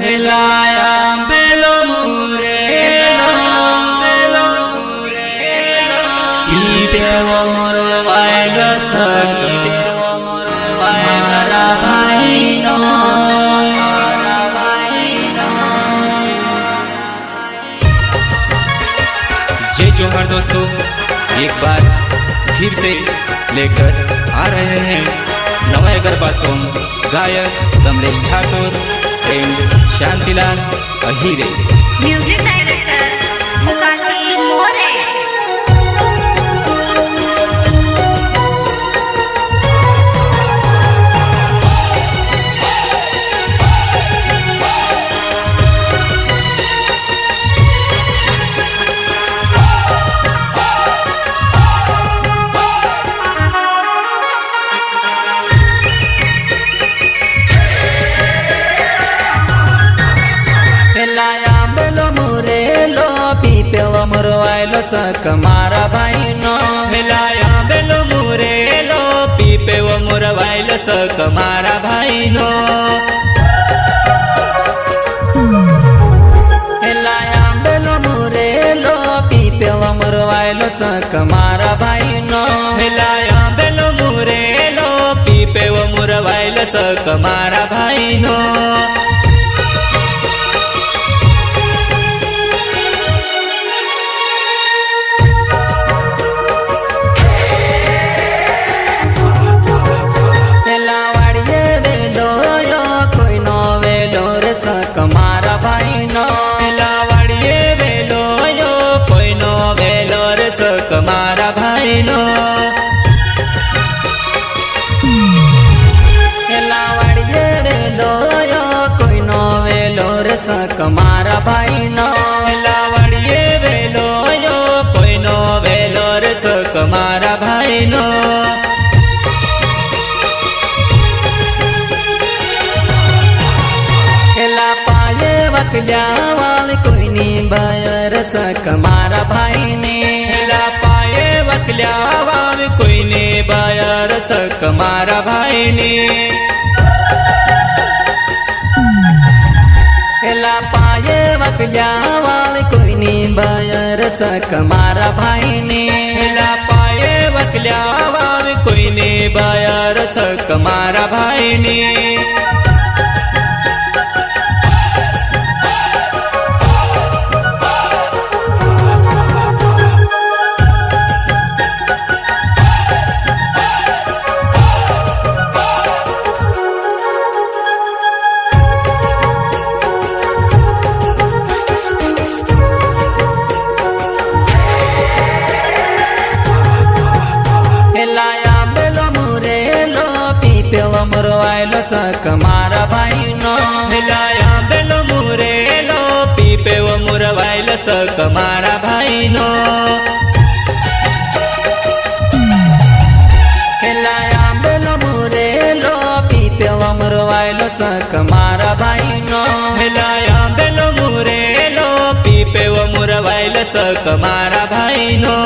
हेलाया बेलो मुरेलो पीपेवो मोर वायलो सखी मारा भाईनो जय जोहर दोस्तों, एक बार फिर से लेकर आ रहे हैं नवा गरबा सॉन्ग गायक Kamlesh Thakur and Shantilal Ahire. Music director Mukati More. हेलाया बेलो मुरेलो पीपेवो मोर वायलो सक मारा भाईनो। हेलाया बेलो मुरेलो पीपेवो मोर वायलो सक मारा भाईनो। हेलाया बेलो मुरेलो पीपेवो मोर वायलो सक मारा भाईनो। हेलाया बेलो मुरेलो पीपेवो मोर वायलो सक मारा भाईनो। मारा भाईनो लावड़िए वेलो यो कोई नो वेलो रे सक मारा भाईनो। लावड़िए वेलो यो कोई नो वेलो रे सक मारा भाईनो। लावड़िए वेलो यो कोई नो वेलो रे सक मारा भाईनो। वकल्यावाल कोई नी बायर सक मारा भाई ने। हेला पाए वकल्यावाल कोई ने बायर सक मारा भाई ने। हेला पाए वकल्यावाल कोई नी बायर सक मारा भाई ने। हेला पाए वकल्यावाल कोई ने बायर सक मारा भाई ने। हेलाया बेलो मुरेलो पीपेवो मोर वायलो सक मारा भाईनो। हेलाया बेलो मुरेलो पीपेवो मोर वायलो सक मारा भाईनो। हेलाया बेलो मुरेलो पीपेवो मोर वायलो सक मारा भाईनो। हेलाया बेलो मुरेलो पीपेवो मोर वायलो सक मारा भाईनो।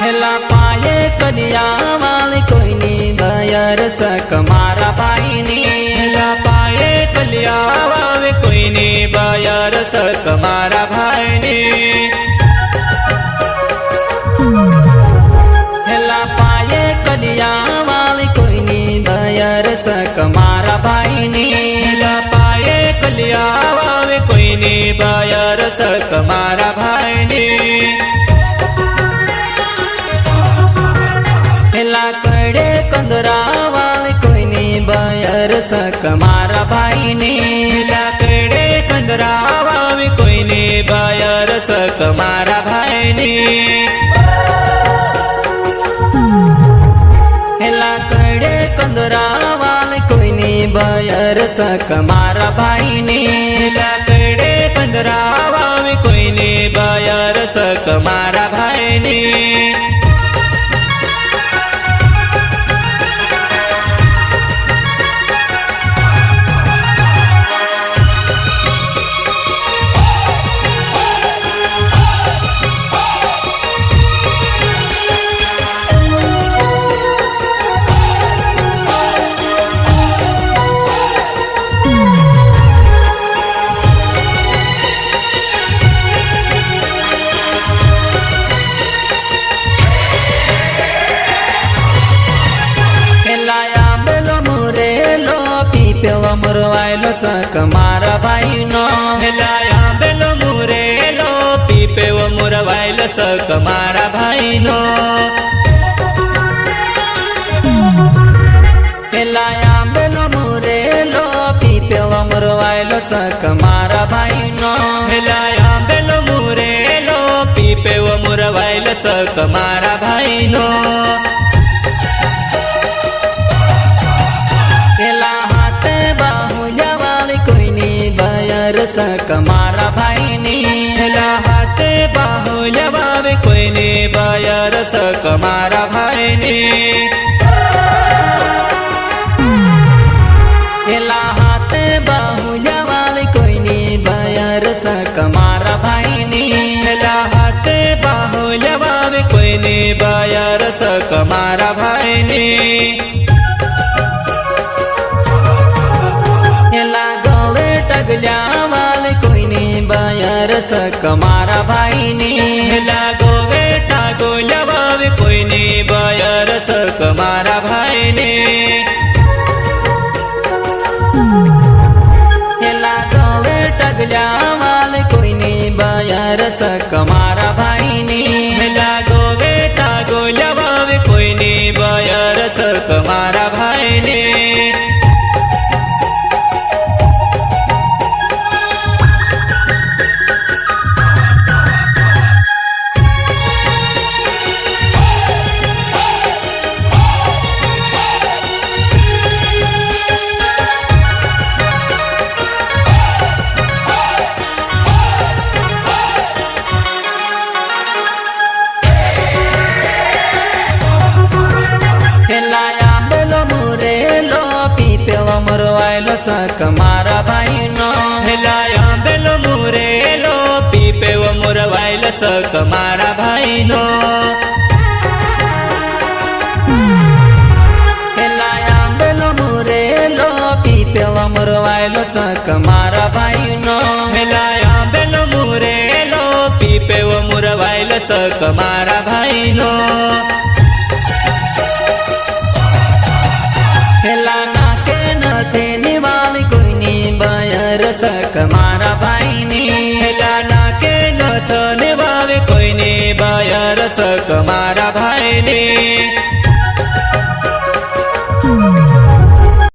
हेला पाए कलियावाल कोई नी बायर सक मारा भाई ने। हेला पाए कलियावाल कोई नी बायर सक मारा भाई ने। हेला पाए कलियावाल कोई नी बायर सक मारा भाई ने। हेला पाए कलियावाल कोई नी बायर सक मारा भाई ने। हेला कड़े कंदरावाल कोई नी बायर सक मारा भाई ने। हेला कड़े कंदरावाल कोई नी बायर सक मारा भाई ने। हेला कड़े कंदरावाल कोई नी बायर सक मारा भाई ने। हेला कड़े कंदरावाल कोई नी बायर सक मारा भाई ने। સક મારા ભાઈનો પેલા આંબેલો મુરેલો પીપેલો મરવાયેલો સક મારા ભાઈનો પેલા આંબેલો મુરેલો પીપેવો મુરવાયેલ સક મારા ભાઈનો પેલા હાથે બાહુલ્યાવાળી કોઈની બયર સક મારા ભાઈની પેલા હાથે બાહુલ્યવાવે કોઈને બયર સક મારા ભાઈની પેલા હાથે બાહુલ્યાવાળી કોઈની બયર સક મારા ભાઈની પેલા હાથે બાહુલ્યવાવે કોઈને બયર સક મારા ભાઈની પેલા ગળે ટગલ્યાવાળી કોઈની બયર સક મારા ભાઈની પેલા ગોવેટા ગોલ્યવાવે કોઈને બયર સક મારા ભાઈની પેલા ગળે ટગલ્યાવાળી કોઈની બયર સક મારા ભાઈની પેલા ગોવેટા ગોલ્યવાવે કોઈને બયર સક મારા ભાઈની પેલા આંબેલો મુરેલો પીપેલો મરવાયેલો સક મારા ભાઈનો પેલા આંબેલો મુરેલો પીપેવો મુરવાયેલ સક મારા ભાઈનો પેલા આંબેલો મુરેલો પીપેલો મરવાયેલો સક મારા ભાઈનો પેલા આંબેલો મુરેલો પીપેવો મુરવાયેલ સક મારા ભાઈનો પેલા નાકે નથી નિવાળી કોઈની બયર સક મારા ભાઈની પેલા નાકે નથ નિવાવે કોઈને બયર સક મારા ભાઈની